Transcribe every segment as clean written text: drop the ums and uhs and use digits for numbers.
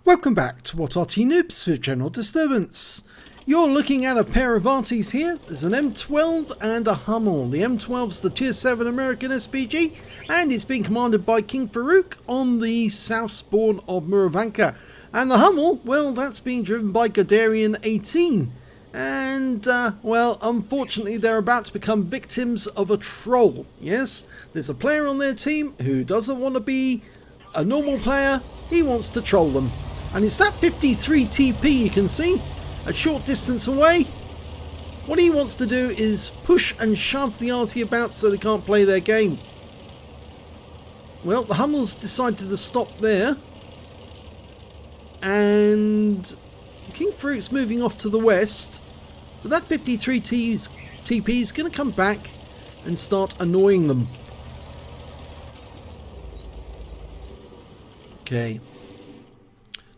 Welcome back to What Arty Noobs with General Disturbance. You're looking at a pair of Artys here. There's an M12 and a Hummel. The M12's the Tier 7 American SPG and it's being commanded by KingFarouk on the south spawn of Murovanka. And the Hummel, well, that's being driven by Guderian 18. And, well, unfortunately they're about to become victims of a troll. Yes, there's a player on their team who doesn't want to be a normal player. He wants to troll them. And it's that 53 TP you can see, a short distance away. What he wants to do is push and shove the Arty about so they can't play their game. Well, the Hummel's decided to stop there. And KingFarouk's moving off to the west. But that 53 TP is going to come back and start annoying them. Okay.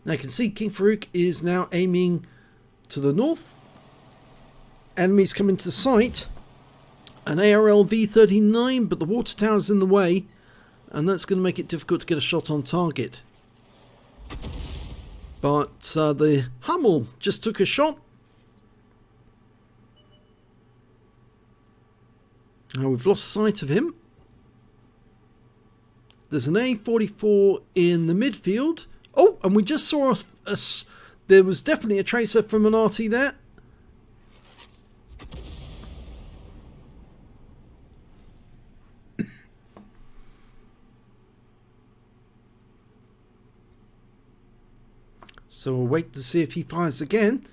Now you can see KingFarouk is now aiming to the north. Enemies come into sight. An ARL V39, but the water tower's in the way. And that's going to make it difficult to get a shot on target. But the Hummel just took a shot. Now we've lost sight of him. There's an A44 in the midfield. Oh, and we just saw there was definitely a tracer from an Arty there. So we'll wait to see if he fires again.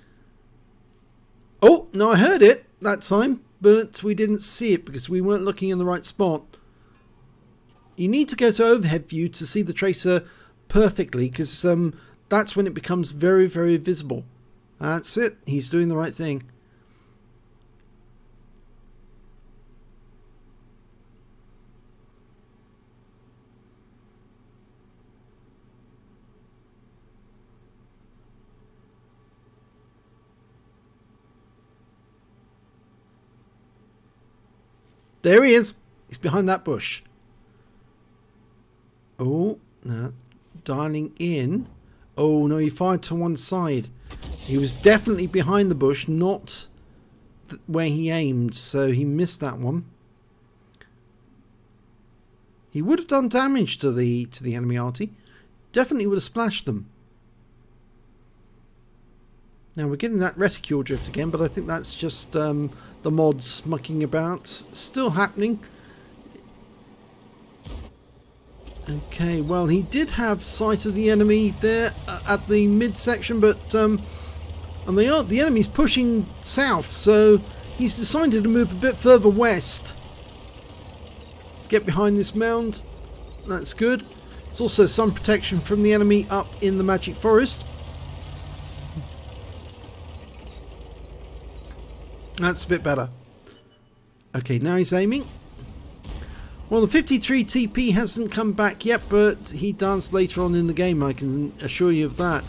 Oh, no, I heard it that time, but we didn't see it because we weren't looking in the right spot. You need to go to overhead view to see the tracer perfectly, because that's when it becomes very, very visible. That's it. He's doing the right thing. There he is. He's behind that bush. Oh, no. Dialing in. Oh no, he fired to one side. He was definitely behind the bush, not where he aimed, so he missed that one. He would have done damage to the enemy Arty. Definitely would have splashed them. Now we're getting that reticule drift again, but I think that's just the mods mucking about. Still happening. Okay, well, he did have sight of the enemy there at the midsection, but and the enemy's pushing south, so he's decided to move a bit further west. Get behind this mound. That's good. There's also some protection from the enemy up in the Magic Forest. That's a bit better. Okay, now he's aiming. Well, the 53 TP hasn't come back yet, but he does later on in the game, I can assure you of that.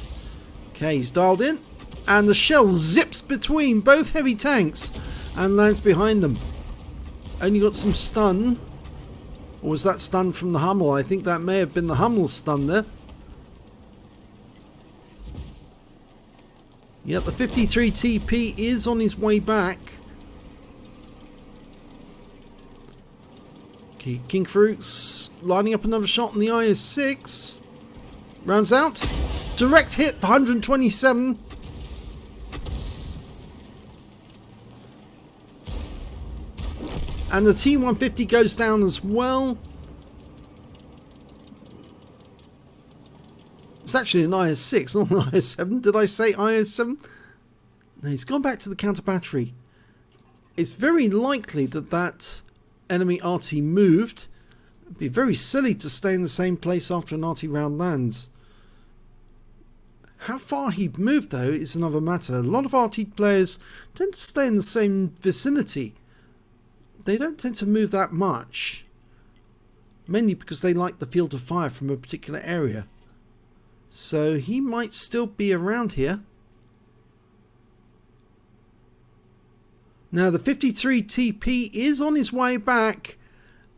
Okay, he's dialed in, and the shell zips between both heavy tanks and lands behind them. Only got some stun. Or was that stun from the Hummel? I think that may have been the Hummel's stun there. Yep, the 53 TP is on his way back. Okay, KingFarouk's lining up another shot on the IS-6. Rounds out. Direct hit for 127. And the T-150 goes down as well. It's actually an IS-6, not an IS-7. Did I say IS-7? No, he's gone back to the counter battery. It's very likely that that enemy Arty moved. It'd be very silly to stay in the same place after an Arty round lands. How far he moved though is another matter. A lot of Arty players tend to stay in the same vicinity. They don't tend to move that much. Mainly because they like the field of fire from a particular area. So he might still be around here. Now the 53 TP is on his way back,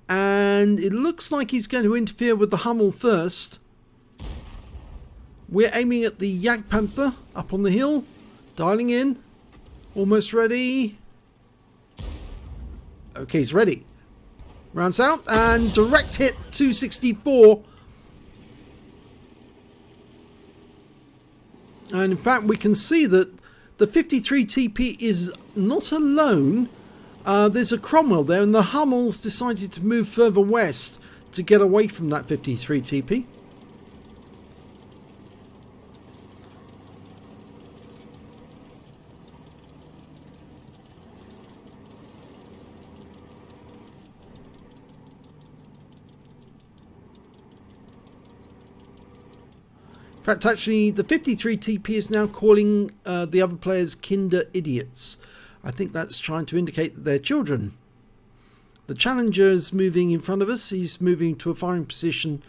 and it looks like he's going to interfere with the Hummel first. We're aiming at the Jag Panther up on the hill. Dialing in. Almost ready. Okay, he's ready. Rounds out and direct hit 264. And in fact, we can see that the 53 TP is not alone. There's a Cromwell there, and the Hummels decided to move further west to get away from that 53 TP. In fact, actually, the 53 TP is now calling the other players kinder idiots. I think that's trying to indicate that they're children. The Challenger is moving in front of us. He's moving to a firing position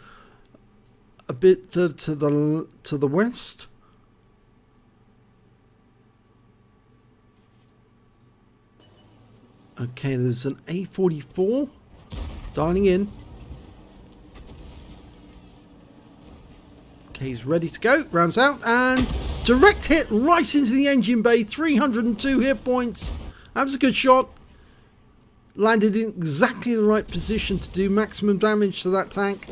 a bit further to the west. Okay, there's an A44 dialing in. Okay, he's ready to go. Rounds out and direct hit right into the engine bay. 302 hit points. That was a good shot. Landed in exactly the right position to do maximum damage to that tank.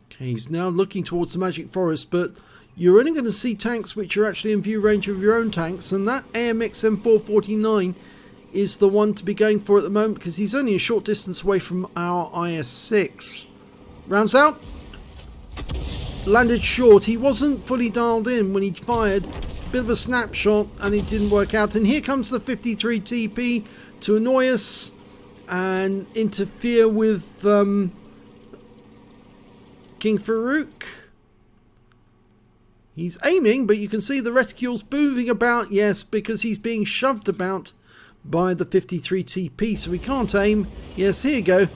Okay, he's now looking towards the Magic Forest, but you're only going to see tanks which are actually in view range of your own tanks, and that AMX M449 is the one to be going for at the moment because he's only a short distance away from our IS-6. Rounds out. Landed short. He wasn't fully dialed in when he fired. Bit of a snapshot and it didn't work out. And here comes the 53 TP to annoy us and interfere with KingFarouk. He's aiming, but you can see the reticule's moving about. Yes, because he's being shoved about by the 53 TP, so we can't aim. Yes, here you go.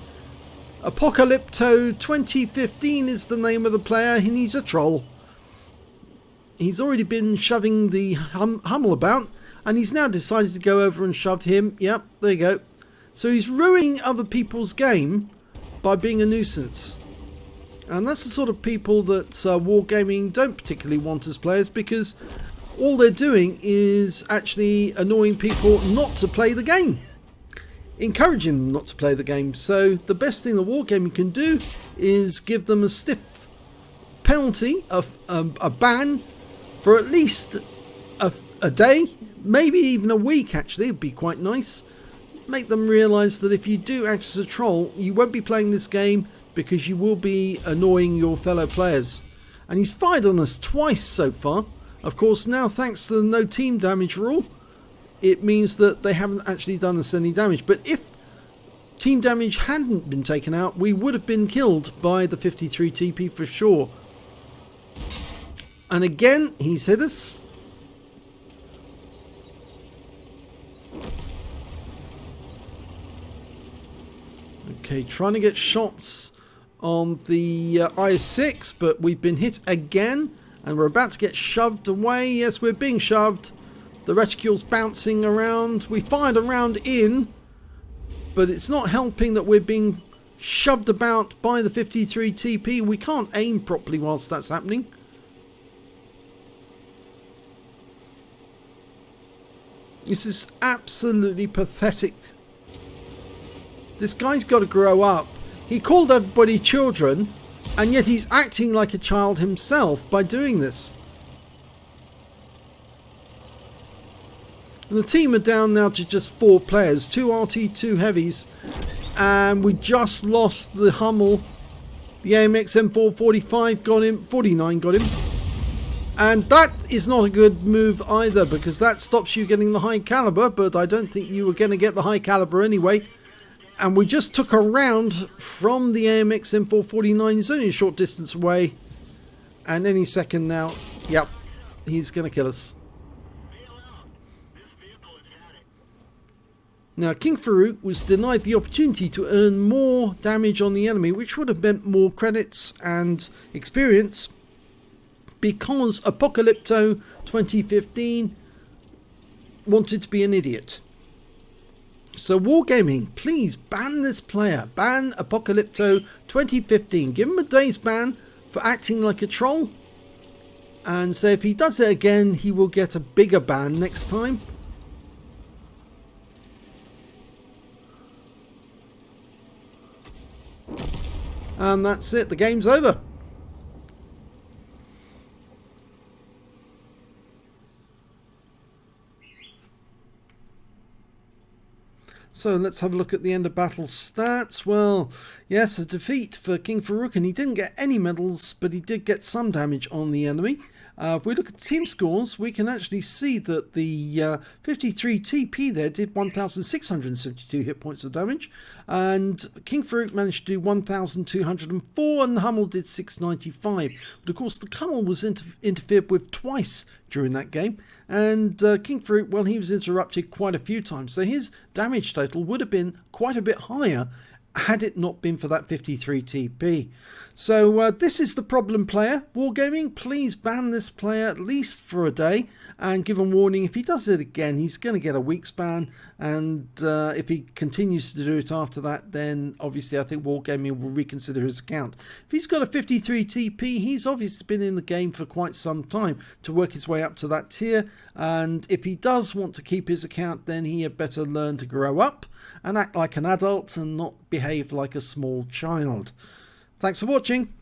Apocalypto 2015 is the name of the player, and he's a troll. He's already been shoving the Hummel about, and he's now decided to go over and shove him. Yep, there you go. So he's ruining other people's game by being a nuisance. And that's the sort of people that Wargaming don't particularly want as players, because all they're doing is actually annoying people not to play the game. Encouraging them not to play the game. So the best thing that Wargaming can do is give them a stiff penalty, a ban for at least a day, maybe even a week actually. It'd be quite nice. Make them realise that if you do act as a troll, you won't be playing this game because you will be annoying your fellow players. And he's fired on us twice so far. Of course, now thanks to the no team damage rule, it means that they haven't actually done us any damage. But if team damage hadn't been taken out, we would have been killed by the 53 TP for sure. And again, he's hit us. Okay, trying to get shots on the IS-6, but we've been hit again. And we're about to get shoved away. Yes, we're being shoved. The reticule's bouncing around. We fired a round in, but it's not helping that we're being shoved about by the 53 TP. We can't aim properly whilst that's happening. This is absolutely pathetic. This guy's got to grow up. He called everybody children, and yet he's acting like a child himself by doing this. And the team are down now to just 4 players. 2 Arty, 2 heavies. And we just lost the Hummel. The AMX M445 got him. 49 got him. And that is not a good move either, because that stops you getting the high caliber. But I don't think you were going to get the high caliber anyway. And we just took a round from the AMX M449. He's only a short distance away. And any second now, yep, he's going to kill us. Now, KingFarouk was denied the opportunity to earn more damage on the enemy, which would have meant more credits and experience, because Apocalypto 2015 wanted to be an idiot. So Wargaming, please ban this player. Ban Apocalypto 2015. Give him a day's ban for acting like a troll. And so if he does it again, he will get a bigger ban next time. And that's it. The game's over. So let's have a look at the end of battle stats. Well, yes, a defeat for KingFarouk, and he didn't get any medals, but he did get some damage on the enemy. If we look at team scores, we can actually see that the 53 TP there did 1,672 hit points of damage, and KingFarouk managed to do 1,204, and the Hummel did 695. But of course, the Hummel was interfered with twice during that game, and KingFarouk, well, he was interrupted quite a few times, so his damage total would have been quite a bit higher had it not been for that 53 TP. So this is the problem player. Wargaming, please ban this player at least for a day and give him warning. If he does it again, he's going to get a week's ban, and if he continues to do it after that, then obviously I think Wargaming will reconsider his account. If he's got a 53 TP, he's obviously been in the game for quite some time to work his way up to that tier, and if he does want to keep his account, then he had better learn to grow up and act like an adult and not behave like a small child. Thanks for watching.